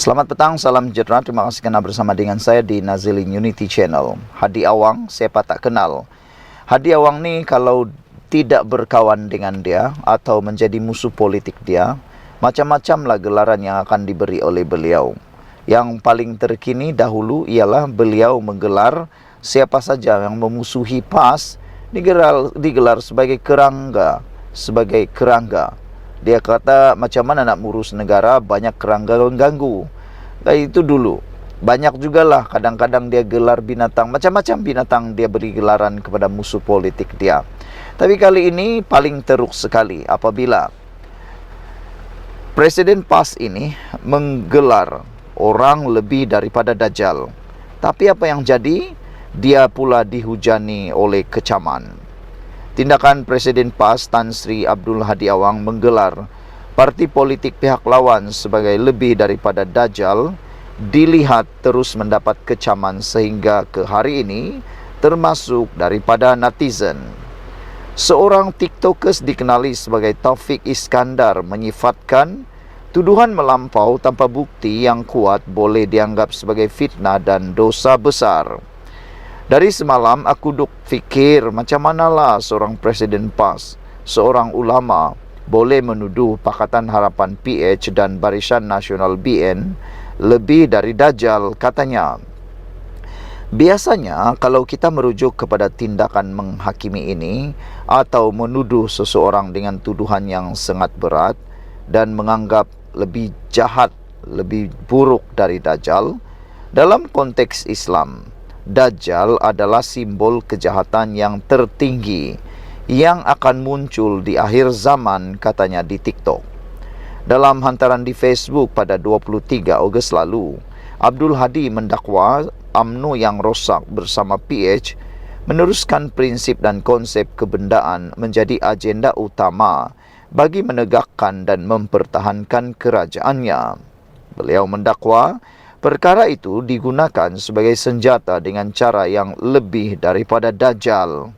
Selamat petang, salam sejahtera. Terima kasih kerana bersama dengan saya di Nazilin Unity Channel. Hadi Awang, siapa tak kenal. Hadi Awang ni kalau tidak berkawan dengan dia atau menjadi musuh politik dia, macam-macamlah gelaran yang akan diberi oleh beliau. Yang paling terkini dahulu ialah beliau menggelar siapa saja yang memusuhi PAS digelar sebagai kerangga, Dia kata macam mana nak urus negara, banyak kerangga mengganggu. Itu dulu. Banyak jugalah kadang-kadang dia gelar binatang, macam-macam binatang dia beri gelaran kepada musuh politik dia. Tapi kali ini paling teruk sekali apabila Presiden PAS ini menggelar orang lebih daripada Dajjal. Tapi apa yang jadi? Dia pula dihujani oleh kecaman. Tindakan Presiden PAS Tan Sri Abdul Hadi Awang menggelar parti politik pihak lawan sebagai lebih daripada Dajjal dilihat terus mendapat kecaman sehingga ke hari ini termasuk daripada netizen. Seorang TikTokers dikenali sebagai Taufik Iskandar menyifatkan tuduhan melampau tanpa bukti yang kuat boleh dianggap sebagai fitnah dan dosa besar. Dari semalam aku duk fikir macam manalah seorang Presiden PAS, seorang ulama boleh menuduh Pakatan Harapan PH dan Barisan Nasional BN lebih dari Dajjal, katanya. Biasanya kalau kita merujuk kepada tindakan menghakimi ini atau menuduh seseorang dengan tuduhan yang sangat berat dan menganggap lebih jahat, lebih buruk dari Dajjal, dalam konteks Islam, Dajjal adalah simbol kejahatan yang tertinggi yang akan muncul di akhir zaman, katanya di TikTok. Dalam hantaran di Facebook pada 23 Ogos lalu, Abdul Hadi mendakwa UMNO yang rosak bersama PH meneruskan prinsip dan konsep kebendaan menjadi agenda utama bagi menegakkan dan mempertahankan kerajaannya. Beliau mendakwa perkara itu digunakan sebagai senjata dengan cara yang lebih daripada Dajjal.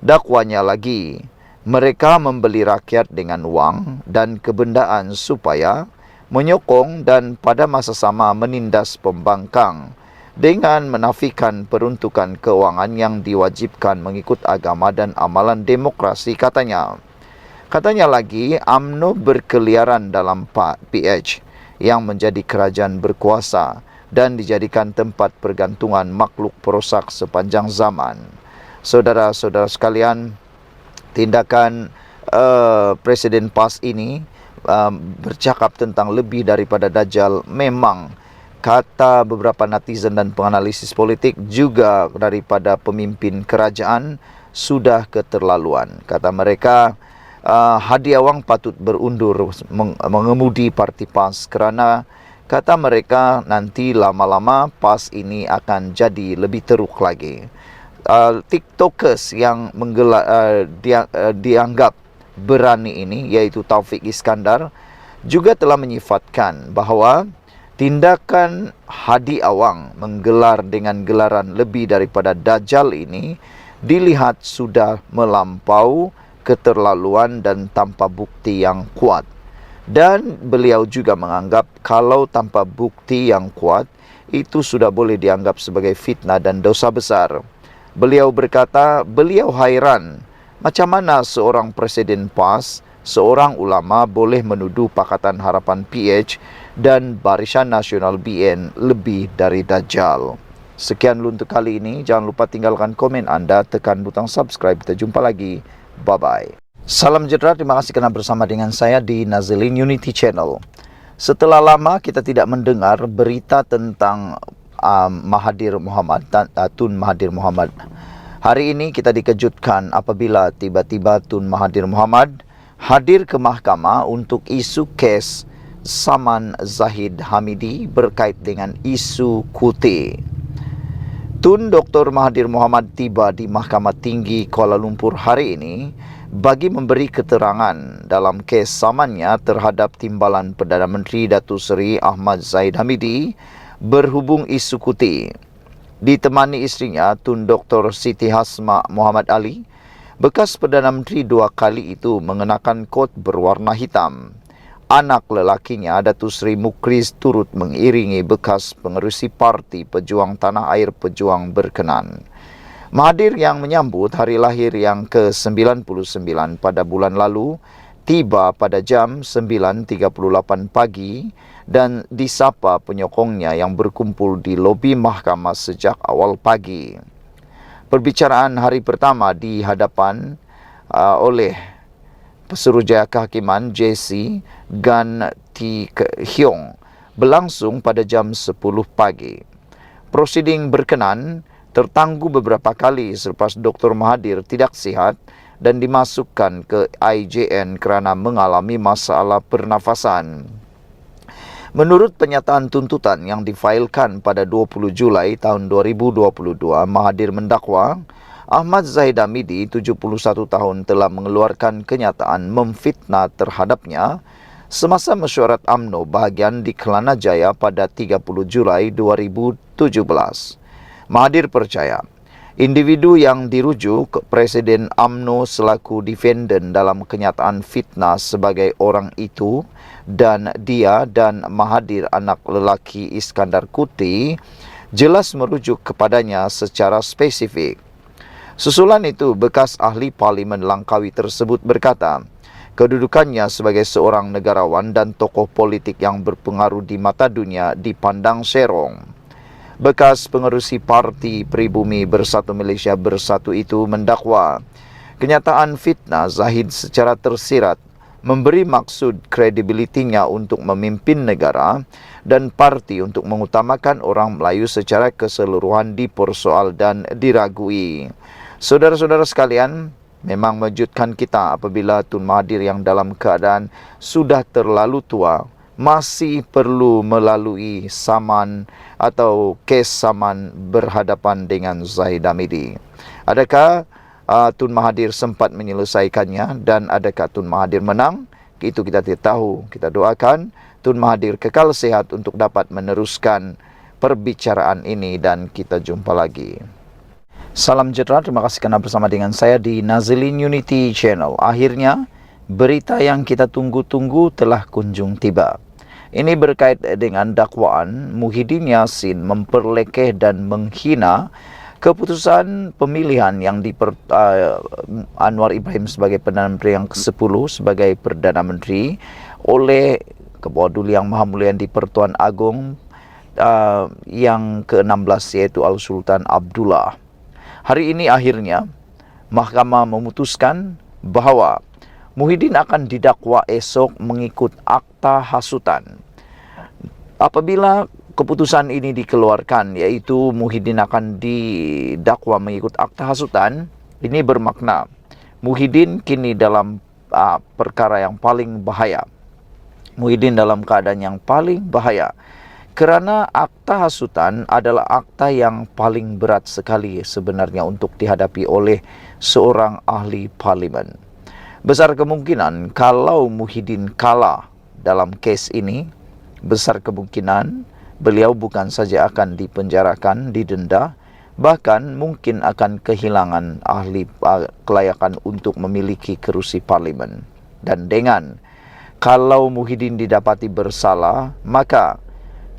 Dakwanya lagi, mereka membeli rakyat dengan wang dan kebendaan supaya menyokong dan pada masa sama menindas pembangkang dengan menafikan peruntukan keuangan yang diwajibkan mengikut agama dan amalan demokrasi, katanya. Katanya lagi, UMNO berkeliaran dalam PH yang menjadi kerajaan berkuasa dan dijadikan tempat pergantungan makhluk perosak sepanjang zaman. Saudara-saudara sekalian, tindakan Presiden PAS ini bercakap tentang lebih daripada Dajjal memang, kata beberapa netizen dan penganalisis politik juga daripada pemimpin kerajaan, sudah keterlaluan. Kata mereka, Hadi Awang patut berundur mengemudi parti PAS kerana kata mereka nanti lama-lama PAS ini akan jadi lebih teruk lagi. TikTokers yang dianggap berani ini, iaitu Taufik Iskandar, juga telah menyifatkan bahawa tindakan Hadi Awang menggelar dengan gelaran lebih daripada Dajjal ini dilihat sudah melampau keterlaluan dan tanpa bukti yang kuat. Dan beliau juga menganggap kalau tanpa bukti yang kuat itu sudah boleh dianggap sebagai fitnah dan dosa besar. Beliau berkata beliau hairan macam mana seorang Presiden PAS, seorang ulama boleh menuduh Pakatan Harapan PH dan Barisan Nasional BN lebih dari Dajjal. Sekian dulu untuk kali ini. Jangan lupa tinggalkan komen anda, tekan butang subscribe. Kita jumpa lagi. Bye-bye. Salam sejahtera, terima kasih kerana bersama dengan saya di Nazilin Unity Channel. Setelah lama kita tidak mendengar berita tentang Mahathir Mohamad, Tun Mahathir Mohamad. Hari ini kita dikejutkan apabila tiba-tiba Tun Mahathir Mohamad hadir ke mahkamah untuk isu kes Saman Zahid Hamidi berkait dengan isu Kuteh. Tun Dr. Mahathir Mohamad tiba di Mahkamah Tinggi Kuala Lumpur hari ini bagi memberi keterangan dalam kes samannya terhadap timbalan Perdana Menteri Datuk Seri Ahmad Zahid Hamidi berhubung isu Kuteh. Ditemani isterinya, Tun Dr. Siti Hasma Muhammad Ali, bekas Perdana Menteri 2 kali itu mengenakan kot berwarna hitam. anak lelakinya Datuk Seri Mukriz turut mengiringi bekas pengerusi Parti Pejuang Tanah Air Pejuang berkenan. Mahathir yang menyambut hari lahir yang ke-99 pada bulan lalu tiba pada jam 9.38 pagi dan disapa penyokongnya yang berkumpul di lobi mahkamah sejak awal pagi. Perbicaraan hari pertama di hadapan oleh Pesuruhjaya Kehakiman JC Gan T. Hyong berlangsung pada jam 10 pagi. Prosiding berkenan tertangguh beberapa kali selepas Dr. Mahathir tidak sihat dan dimasukkan ke IJN kerana mengalami masalah pernafasan. Menurut penyataan tuntutan yang difailkan pada 20 Julai tahun 2022, Mahathir mendakwa Ahmad Zahid Hamidi, 71 tahun, telah mengeluarkan kenyataan memfitnah terhadapnya semasa mesyuarat UMNO bahagian di Kelana Jaya pada 30 Julai 2017. Mahathir percaya individu yang dirujuk Presiden UMNO selaku defendant dalam kenyataan fitnah sebagai orang itu dan dia dan Mahathir anak lelaki Iskandar Kuti jelas merujuk kepadanya secara spesifik. Susulan itu, bekas ahli Parlimen Langkawi tersebut berkata, kedudukannya sebagai seorang negarawan dan tokoh politik yang berpengaruh di mata dunia dipandang serong. Bekas pengerusi Parti Pribumi Bersatu Malaysia Bersatu itu mendakwa kenyataan fitnah Zahid secara tersirat memberi maksud kredibilitinya untuk memimpin negara dan parti untuk mengutamakan orang Melayu secara keseluruhan dipersoal dan diragui. Saudara-saudara sekalian, memang mengejutkan kita apabila Tun Mahathir yang dalam keadaan sudah terlalu tua masih perlu melalui saman atau kes saman berhadapan dengan Zahid Hamidi. Adakah Tun Mahathir sempat menyelesaikannya dan adakah Tun Mahathir menang? Itu kita tidak tahu. Kita doakan Tun Mahathir kekal sehat untuk dapat meneruskan perbicaraan ini dan kita jumpa lagi. Salam sejahtera, terima kasih kerana bersama dengan saya di Nazilin Unity Channel. Akhirnya, berita yang kita tunggu-tunggu telah kunjung tiba. Ini berkait dengan dakwaan Muhyiddin Yassin memperlekeh dan menghina keputusan pemilihan yang Anwar Ibrahim sebagai Perdana Menteri yang ke-10 sebagai Perdana Menteri oleh Kebawah Duli Yang Maha Mulia di Pertuan Agong yang ke-16 yaitu Al-Sultan Abdullah. Hari ini akhirnya mahkamah memutuskan bahawa Muhyiddin akan didakwa esok mengikut akta hasutan. Apabila keputusan ini dikeluarkan, yaitu Muhyiddin akan didakwa mengikut akta hasutan, ini bermakna Muhyiddin kini dalam perkara yang paling bahaya. Muhyiddin dalam keadaan yang paling bahaya. Kerana akta hasutan adalah akta yang paling berat sekali sebenarnya untuk dihadapi oleh seorang ahli parlimen. Besar kemungkinan kalau Muhyiddin kalah dalam kes ini, besar kemungkinan beliau bukan saja akan dipenjarakan, didenda, bahkan mungkin akan kehilangan ahli kelayakan untuk memiliki kerusi parlimen. Dan dengan kalau Muhyiddin didapati bersalah, maka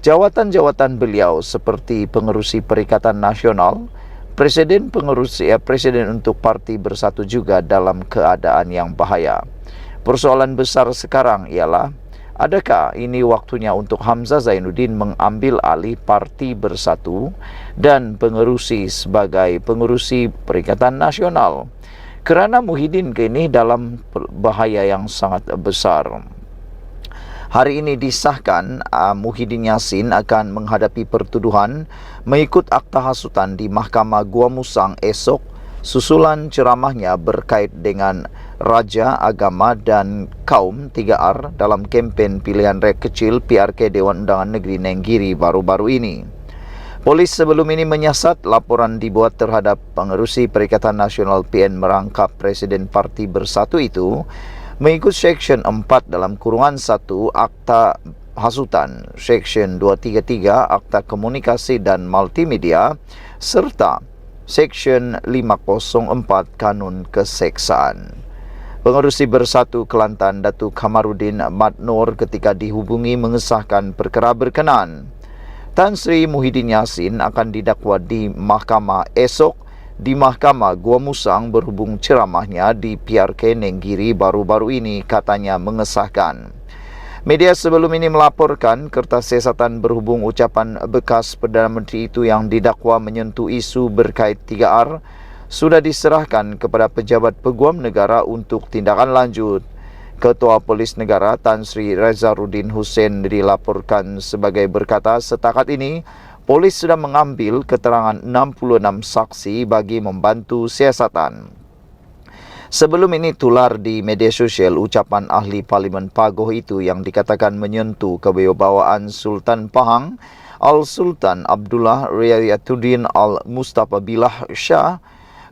jawatan-jawatan beliau seperti pengerusi Perikatan Nasional, Presiden untuk Parti Bersatu juga dalam keadaan yang bahaya. Persoalan besar sekarang ialah, adakah ini waktunya untuk Hamzah Zainuddin mengambil alih Parti Bersatu dan pengerusi sebagai pengerusi Perikatan Nasional? Kerana Muhyiddin kini dalam bahaya yang sangat besar. Hari ini disahkan Muhyiddin Yassin akan menghadapi pertuduhan mengikut akta hasutan di Mahkamah Gua Musang esok susulan ceramahnya berkait dengan Raja, Agama dan Kaum 3R dalam kempen pilihan rakyat kecil PRK Dewan Undangan Negeri Nenggiri baru-baru ini. Polis sebelum ini menyiasat laporan dibuat terhadap pengerusi Perikatan Nasional PN merangkap Presiden Parti Bersatu itu mengikut Seksyen 4 dalam kurungan 1 Akta Hasutan, Seksyen 233 Akta Komunikasi dan Multimedia, serta Seksyen 504 Kanun Keseksaan. Pengerusi Bersatu Kelantan Datuk Kamarudin Mat Noor ketika dihubungi mengesahkan perkara berkenaan. Tan Sri Muhyiddin Yassin akan didakwa di mahkamah esok di Mahkamah Gua Musang berhubung ceramahnya di PRK Nenggiri baru-baru ini katanya mengesahkan. Media sebelum ini melaporkan kertas siasatan berhubung ucapan bekas Perdana Menteri itu yang didakwa menyentuh isu berkait 3R sudah diserahkan kepada pejabat peguam negara untuk tindakan lanjut. Ketua Polis Negara Tan Sri Rezaruddin Hussein dilaporkan sebagai berkata setakat ini polis sudah mengambil keterangan 66 saksi bagi membantu siasatan. Sebelum ini tular di media sosial ucapan ahli Parlimen Pagoh itu yang dikatakan menyentuh kewibawaan Sultan Pahang Al-Sultan Abdullah Riayatuddin Al-Mustafa Billah Shah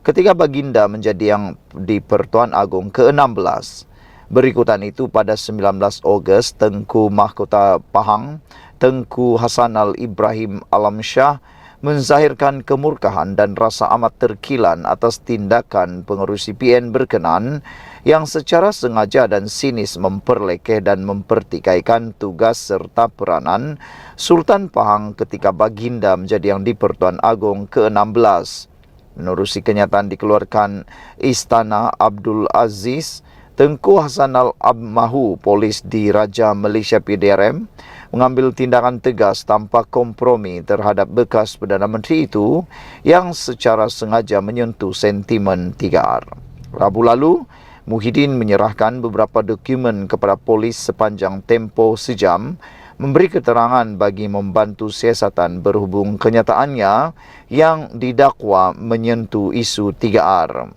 ketika baginda menjadi yang di Pertuan Agong ke-16. Berikutan itu pada 19 Ogos, Tengku Mahkota Pahang, Tengku Hasanal Ibrahim Alam Shah menzahirkan kemurkaan dan rasa amat terkilan atas tindakan pengerusi PN berkenan yang secara sengaja dan sinis memperlekeh dan mempertikaikan tugas serta peranan Sultan Pahang ketika baginda menjadi yang di Pertuan Agong ke-16. Menerusi kenyataan dikeluarkan Istana Abdul Aziz, Tengku Hasanal Abmahu, polis di Raja Malaysia PDRM, mengambil tindakan tegas tanpa kompromi terhadap bekas Perdana Menteri itu yang secara sengaja menyentuh sentimen 3R. Rabu lalu, Muhyiddin menyerahkan beberapa dokumen kepada polis sepanjang tempoh sejam, memberi keterangan bagi membantu siasatan berhubung kenyataannya yang didakwa menyentuh isu 3R.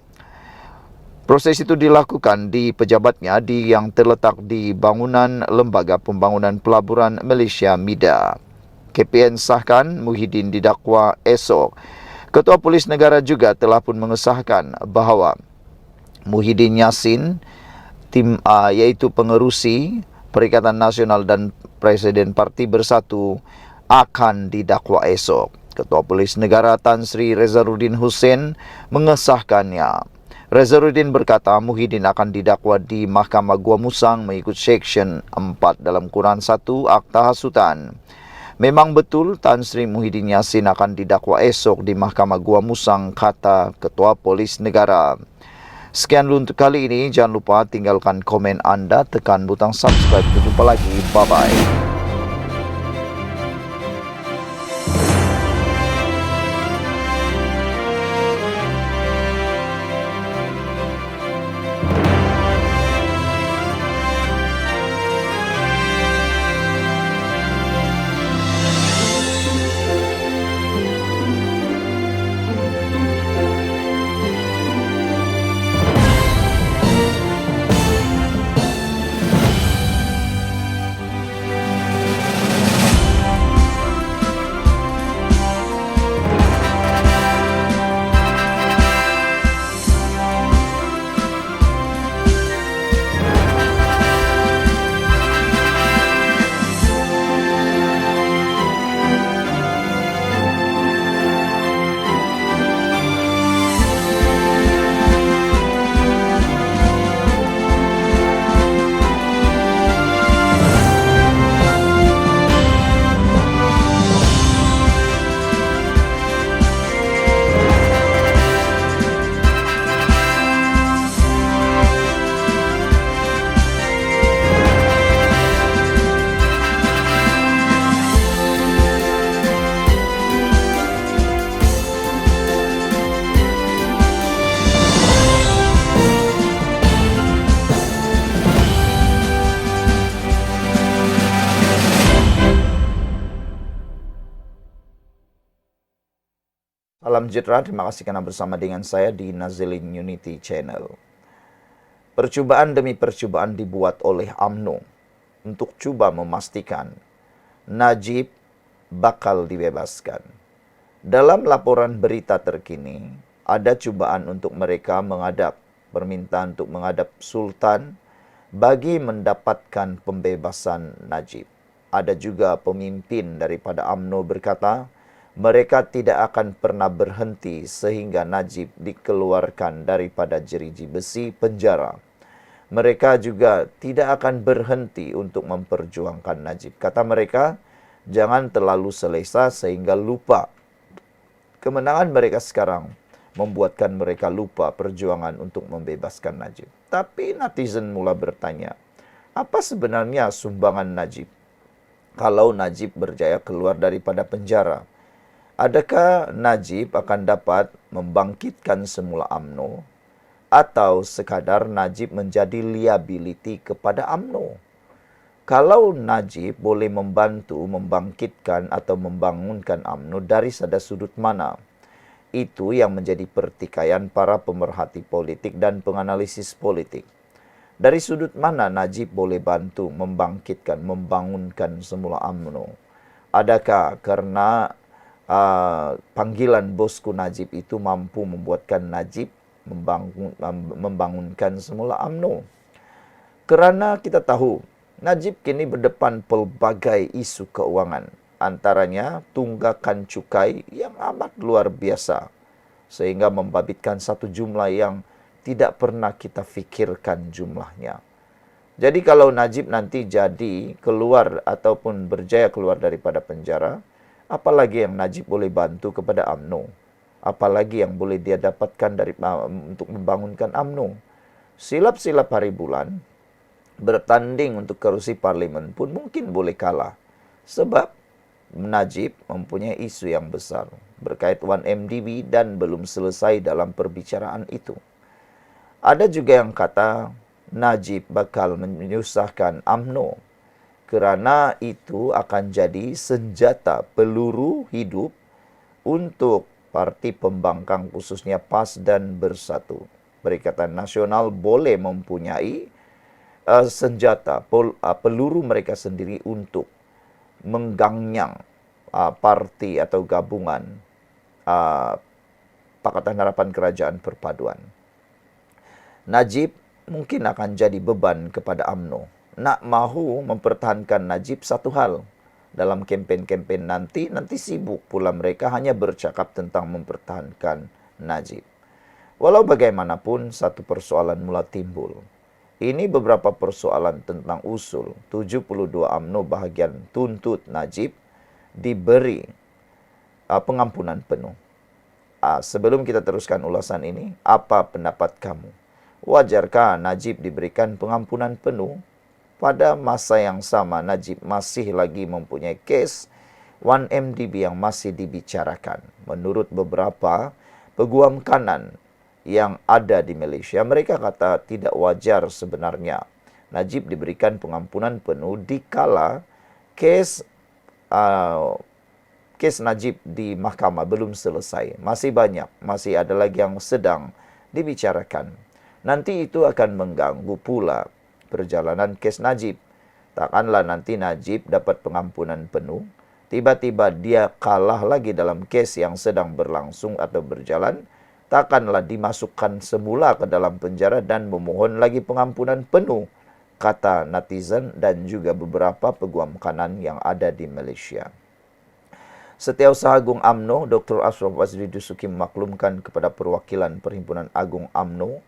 Proses itu dilakukan di pejabatnya yang terletak di bangunan Lembaga Pembangunan Pelaburan Malaysia MIDA. KPN sahkan Muhyiddin didakwa esok. Ketua Polis Negara juga telah pun mengesahkan bahawa Muhyiddin Yassin iaitu pengerusi Perikatan Nasional dan Presiden Parti Bersatu akan didakwa esok. Ketua Polis Negara Tan Sri Rezaruddin Hussein mengesahkannya. Rezaruddin berkata Muhyiddin akan didakwa di Mahkamah Gua Musang mengikut Seksyen 4 dalam Kurang 1 Akta Hasutan. Memang betul Tan Sri Muhyiddin Yassin akan didakwa esok di Mahkamah Gua Musang, kata Ketua Polis Negara. Sekian dulu untuk kali ini. Jangan lupa tinggalkan komen anda, tekan butang subscribe. Jumpa lagi. Bye-bye. Salam sejahtera, terima kasih kerana bersama dengan saya di Nazilin Unity Channel. Percubaan demi percubaan dibuat oleh UMNO untuk cuba memastikan Najib bakal dibebaskan. Dalam laporan berita terkini, ada cubaan untuk mereka permintaan untuk menghadap Sultan bagi mendapatkan pembebasan Najib. Ada juga pemimpin daripada UMNO berkata, mereka tidak akan pernah berhenti sehingga Najib dikeluarkan daripada jeriji besi penjara. mereka juga tidak akan berhenti untuk memperjuangkan Najib. Kata mereka, jangan terlalu selesa sehingga lupa. Kemenangan mereka sekarang membuatkan mereka lupa perjuangan untuk membebaskan Najib. Tapi netizen mula bertanya, apa sebenarnya sumbangan Najib? Kalau Najib berjaya keluar daripada penjara, adakah Najib akan dapat membangkitkan semula UMNO? Atau sekadar Najib menjadi liability kepada UMNO? Kalau Najib boleh membantu membangkitkan atau membangunkan UMNO dari sada sudut mana? Itu yang menjadi pertikaian para pemerhati politik dan penganalisis politik. Dari sudut mana Najib boleh bantu membangkitkan, membangunkan semula UMNO? Adakah karena panggilan bosku Najib itu mampu membuatkan Najib membangunkan semula UMNO? Kerana kita tahu, Najib kini berdepan pelbagai isu keuangan. Antaranya tunggakan cukai yang amat luar biasa, sehingga membabitkan satu jumlah yang tidak pernah kita fikirkan jumlahnya. Jadi kalau Najib nanti jadi keluar ataupun berjaya keluar daripada penjara, apalagi yang Najib boleh bantu kepada UMNO? Apalagi yang boleh dia dapatkan untuk membangunkan UMNO? Silap-silap hari bulan, bertanding untuk kerusi parlimen pun mungkin boleh kalah. Sebab Najib mempunyai isu yang besar berkait 1MDB dan belum selesai dalam perbicaraan itu. Ada juga yang kata Najib bakal menyusahkan UMNO kerana itu akan jadi senjata peluru hidup untuk parti pembangkang khususnya PAS dan Bersatu. Perikatan Nasional boleh mempunyai senjata, peluru mereka sendiri untuk mengganyang parti atau gabungan Pakatan Harapan Kerajaan Perpaduan. Najib mungkin akan jadi beban kepada UMNO. Nak mahu mempertahankan Najib satu hal. Dalam kempen-kempen nanti sibuk pula mereka hanya bercakap tentang mempertahankan Najib. Walau bagaimanapun, satu persoalan mula timbul. Ini beberapa persoalan tentang usul 72 UMNO bahagian tuntut Najib diberi pengampunan penuh. Sebelum kita teruskan ulasan ini, apa pendapat kamu? Wajarkah Najib diberikan pengampunan penuh? Pada masa yang sama, Najib masih lagi mempunyai kes 1MDB yang masih dibicarakan. Menurut beberapa peguam kanan yang ada di Malaysia, mereka kata tidak wajar sebenarnya Najib diberikan pengampunan penuh dikala kes Najib di mahkamah belum selesai. Masih banyak, masih ada lagi yang sedang dibicarakan. Nanti itu akan mengganggu pula perjalanan kes Najib. Takkanlah nanti Najib dapat pengampunan penuh, tiba-tiba dia kalah lagi dalam kes yang sedang berlangsung atau berjalan, takkanlah dimasukkan semula ke dalam penjara dan memohon lagi pengampunan penuh, kata netizen dan juga beberapa peguam kanan yang ada di Malaysia. Setiausaha Agung UMNO, Dr. Ashraf Azri Dusuki memaklumkan kepada Perwakilan Perhimpunan Agung UMNO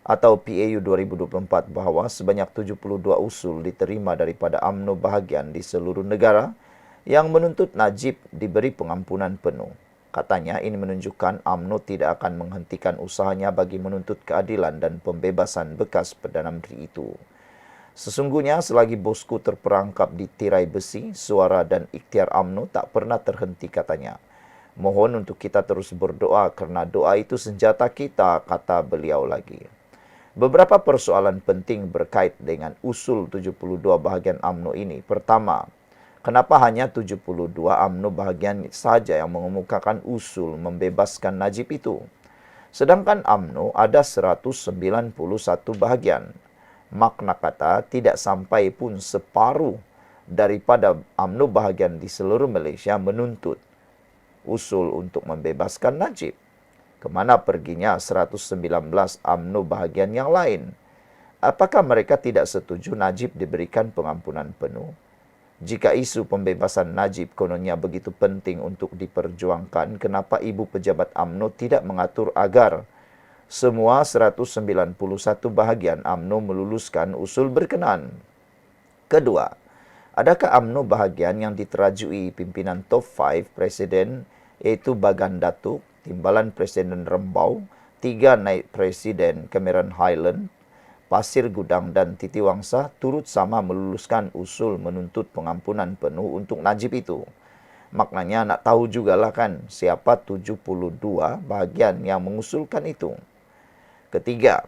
atau PAU 2024 bahawa sebanyak 72 usul diterima daripada UMNO bahagian di seluruh negara yang menuntut Najib diberi pengampunan penuh. Katanya ini menunjukkan UMNO tidak akan menghentikan usahanya bagi menuntut keadilan dan pembebasan bekas Perdana Menteri itu. Sesungguhnya selagi bosku terperangkap di tirai besi, suara dan ikhtiar UMNO tak pernah terhenti, katanya. Mohon untuk kita terus berdoa kerana doa itu senjata kita, kata beliau lagi. Beberapa persoalan penting berkait dengan usul 72 bahagian UMNO ini. Pertama, kenapa hanya 72 UMNO bahagian sahaja yang mengemukakan usul membebaskan Najib itu? Sedangkan UMNO ada 191 bahagian. Makna kata tidak sampai pun separuh daripada UMNO bahagian di seluruh Malaysia menuntut usul untuk membebaskan Najib. Kemana perginya 119 UMNO bahagian yang lain? Apakah mereka tidak setuju Najib diberikan pengampunan penuh? Jika isu pembebasan Najib kononnya begitu penting untuk diperjuangkan, kenapa ibu pejabat UMNO tidak mengatur agar Semua 191 bahagian UMNO meluluskan usul berkenaan. Kedua, adakah UMNO bahagian yang diterajui pimpinan top 5 Presiden iaitu Bagan Datuk, Timbalan Presiden Rembau, 3 Naib Presiden Cameron Highland, Pasir Gudang dan Titiwangsa turut sama meluluskan usul menuntut pengampunan penuh untuk Najib itu. Maknanya nak tahu jugalah kan siapa 72 bahagian yang mengusulkan itu. Ketiga,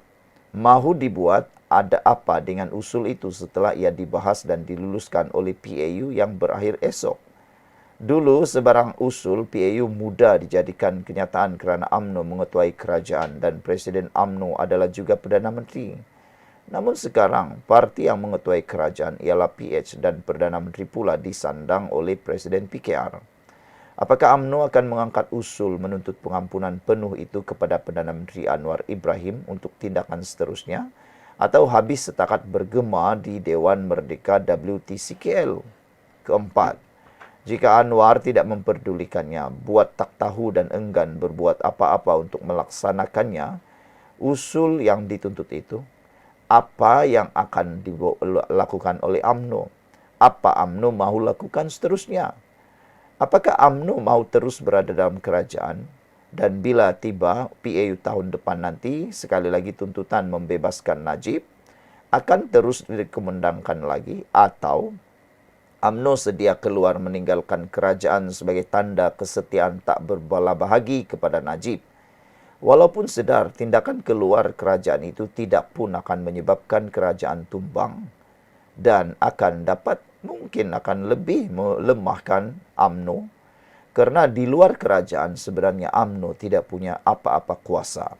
mahu dibuat ada apa dengan usul itu setelah ia dibahas dan diluluskan oleh PAU yang berakhir esok. Dulu sebarang usul PAU mudah dijadikan kenyataan kerana UMNO mengetuai kerajaan dan Presiden UMNO adalah juga Perdana Menteri. Namun sekarang, parti yang mengetuai kerajaan ialah PH dan Perdana Menteri pula disandang oleh Presiden PKR. Apakah UMNO akan mengangkat usul menuntut pengampunan penuh itu kepada Perdana Menteri Anwar Ibrahim untuk tindakan seterusnya? Atau habis setakat bergema di Dewan Merdeka WTCKL? Keempat, jika Anwar tidak memperdulikannya, buat tak tahu dan enggan berbuat apa-apa untuk melaksanakannya, usul yang dituntut itu, apa yang akan dilakukan oleh UMNO? Apa UMNO mahu lakukan seterusnya? Apakah UMNO mahu terus berada dalam kerajaan? Dan bila tiba PAU tahun depan nanti, sekali lagi tuntutan membebaskan Najib, akan terus dikumandangkan lagi? Atau UMNO sedia keluar meninggalkan kerajaan sebagai tanda kesetiaan tak berbelah bahagi kepada Najib? Walaupun sedar tindakan keluar kerajaan itu tidak pun akan menyebabkan kerajaan tumbang dan mungkin akan lebih melemahkan UMNO kerana di luar kerajaan sebenarnya UMNO tidak punya apa-apa kuasa.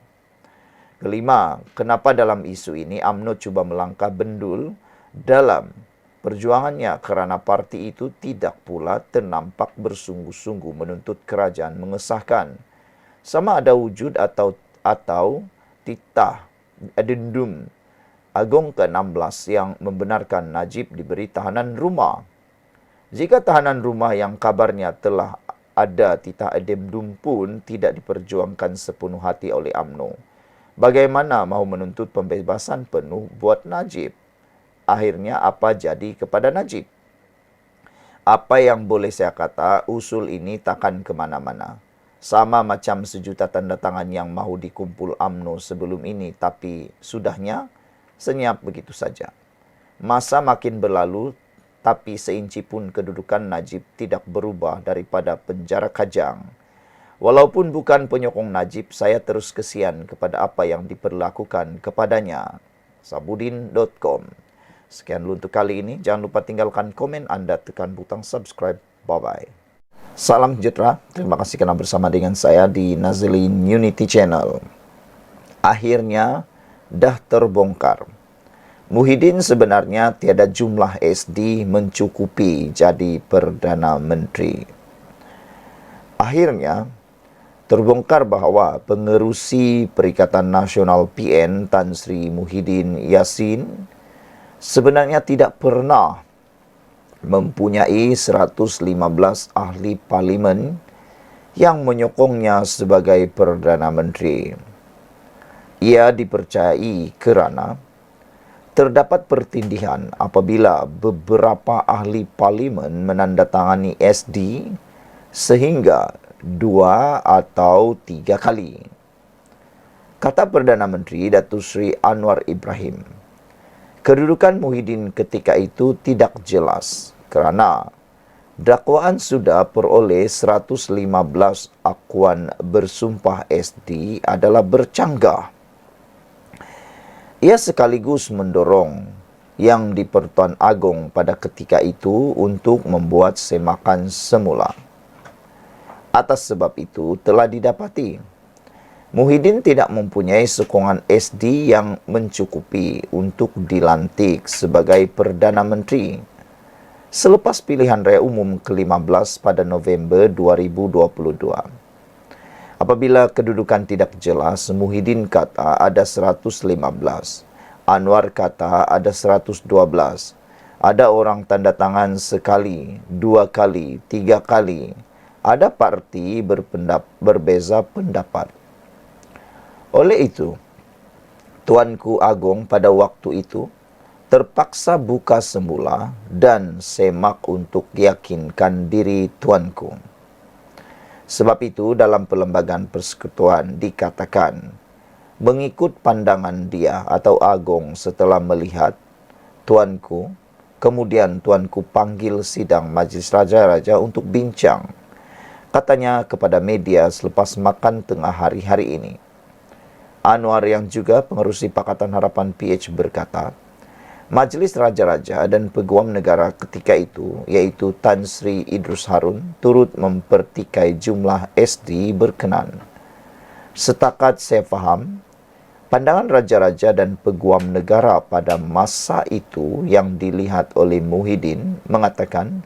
Kelima, kenapa dalam isu ini UMNO cuba melangkah bendul dalam perjuangannya kerana parti itu tidak pula ternampak bersungguh-sungguh menuntut kerajaan mengesahkan sama ada wujud atau titah adendum Agong ke-16 yang membenarkan Najib diberi tahanan rumah. Jika tahanan rumah yang kabarnya telah ada titah adendum pun tidak diperjuangkan sepenuh hati oleh UMNO, bagaimana mahu menuntut pembebasan penuh buat Najib? Akhirnya apa jadi kepada Najib? Apa yang boleh saya kata, usul ini takkan ke mana-mana. Sama macam sejuta tanda tangan yang mahu dikumpul UMNO sebelum ini, tapi sudahnya senyap begitu saja. Masa makin berlalu, tapi seinci pun kedudukan Najib tidak berubah daripada penjara Kajang. Walaupun bukan penyokong Najib, saya terus kesian kepada apa yang diperlakukan kepadanya. Sabudin.com. Sekian dulu untuk kali ini. Jangan lupa tinggalkan komen Anda, tekan butang subscribe. Bye-bye. Salam sejahtera, terima kasih kerana bersama dengan saya di Nazilin Unity Channel. Akhirnya dah terbongkar. Muhyiddin sebenarnya tiada jumlah SD mencukupi jadi Perdana Menteri. Akhirnya terbongkar bahawa pengerusi Perikatan Nasional PN Tan Sri Muhyiddin Yassin sebenarnya tidak pernah mempunyai 115 ahli parlimen yang menyokongnya sebagai Perdana Menteri. Ia dipercayai kerana terdapat pertindihan apabila beberapa ahli parlimen menandatangani SD sehingga 2 atau 3 kali. Kata Perdana Menteri Datuk Seri Anwar Ibrahim, kedudukan Muhyiddin ketika itu tidak jelas kerana dakwaan sudah peroleh 115 akuan bersumpah SD adalah bercanggah. Ia sekaligus mendorong Yang di-Pertuan Agong pada ketika itu untuk membuat semakan semula. Atas sebab itu telah didapati Muhyiddin tidak mempunyai sokongan SD yang mencukupi untuk dilantik sebagai Perdana Menteri selepas pilihan raya umum ke-15 pada November 2022. Apabila kedudukan tidak jelas, Muhyiddin kata ada 115, Anwar kata ada 112, ada orang tanda tangan sekali, 2 kali, 3 kali, ada parti berbeza pendapat. Oleh itu, Tuanku Agong pada waktu itu terpaksa buka semula dan semak untuk yakinkan diri tuanku. Sebab itu dalam Perlembagaan Persekutuan dikatakan, mengikut pandangan dia atau Agong setelah melihat tuanku, kemudian tuanku panggil sidang Majlis Raja-Raja untuk bincang. Katanya kepada media selepas makan tengah hari ini. Anwar yang juga pengerusi Pakatan Harapan PH berkata, Majlis Raja-Raja dan Peguam Negara ketika itu, yaitu Tan Sri Idrus Harun, turut mempertikai jumlah SD berkenan. Setakat saya faham, pandangan Raja-Raja dan Peguam Negara pada masa itu yang dilihat oleh Muhyiddin mengatakan,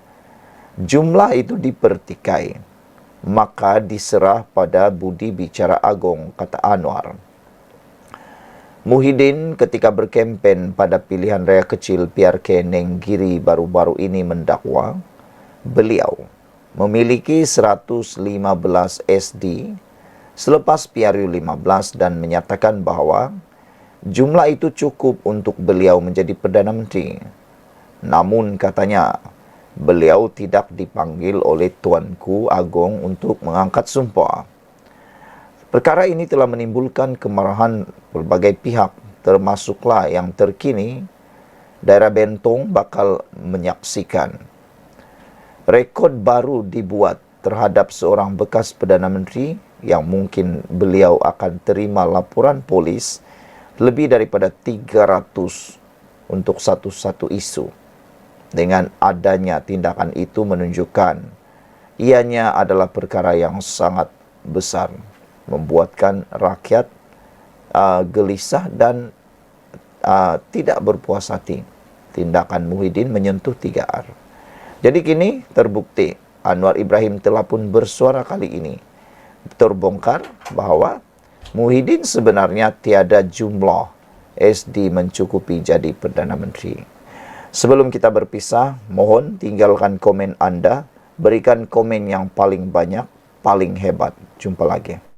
jumlah itu dipertikai, maka diserah pada budi bicara Agong, kata Anwar. Muhyiddin ketika berkempen pada pilihan raya kecil PRK Nenggiri baru-baru ini mendakwa, beliau memiliki 115 SD selepas PRU 15 dan menyatakan bahwa jumlah itu cukup untuk beliau menjadi Perdana Menteri. Namun katanya, beliau tidak dipanggil oleh Tuanku Agong untuk mengangkat sumpah. Perkara ini telah menimbulkan kemarahan berbagai pihak, termasuklah yang terkini daerah Bentong bakal menyaksikan. Rekod baru dibuat terhadap seorang bekas Perdana Menteri yang mungkin beliau akan terima laporan polis lebih daripada 300 untuk satu-satu isu. Dengan adanya tindakan itu menunjukkan ianya adalah perkara yang sangat besar, membuatkan rakyat gelisah dan tidak berpuas hati. Tindakan Muhyiddin menyentuh 3R. Jadi kini terbukti Anwar Ibrahim telah pun bersuara kali ini. Terbongkar bahwa Muhyiddin sebenarnya tiada jumlah SD mencukupi jadi Perdana Menteri. Sebelum kita berpisah, mohon tinggalkan komen Anda, berikan komen yang paling banyak, paling hebat. Jumpa lagi.